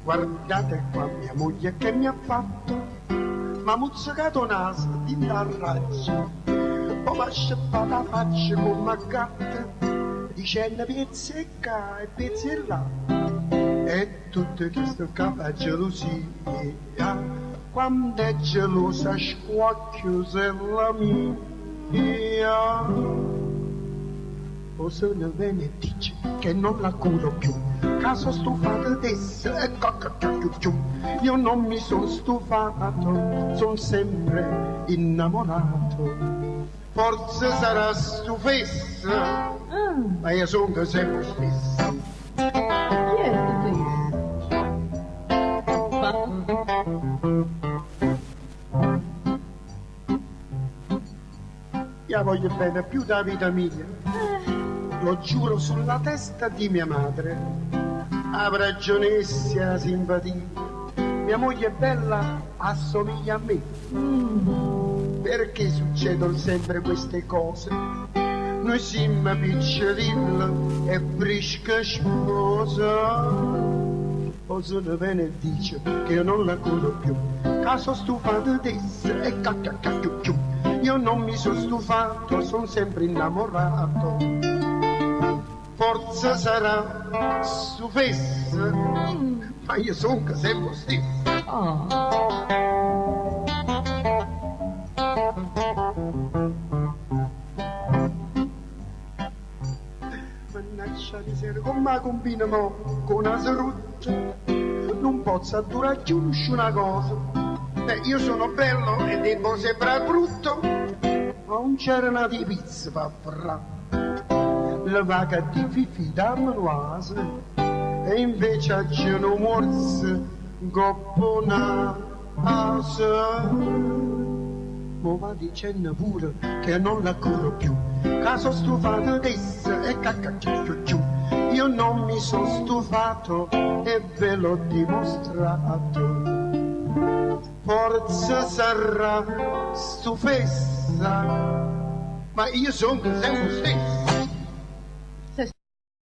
Guardate qua mia moglie che mi ha fatto, m'ha muzzicato naso di narraggio, poi m'ha sciappato la faccia con una gatta, dicendo pizzicca e pizzilla, e tutto questo capo a gelosia, quando è gelosa squacchio se la mia. O se ne viene dice che non la curo più, caso stufato adesso e cacca. Io non mi sono stufato, sono sempre innamorato. Forse sarà stufessa, ma io sono sempre stessa. Chi è questo? Io voglio bene più da vita mia. Lo giuro sulla testa di mia madre, avrà ragionessa simpatia. Mia moglie è bella, assomiglia a me. Perché succedono sempre queste cose? Noi siamo picciolillo e brisca sposa. O se ne viene e dice che io non la curo più, caso stufato adesso e cacca. Io non mi sono stufato, sono sempre innamorato. Forza sarà stufessa, ma io sono sempre stessa. Mannaggia miseria, come combina mo con una serruccia, non posso durare più una cosa. Beh, io sono bello e devo sembrare brutto, ma non c'era una di pizza per farla. La vaca di Fifi da Manoise e invece a Geno morse goppona asa. Mo va dicendo pure che non la curo più, caso stufato adesso e cacca. Io non mi sono stufato e ve l'ho dimostrato. Forza sarà stufessa, ma io sono sempre stessa.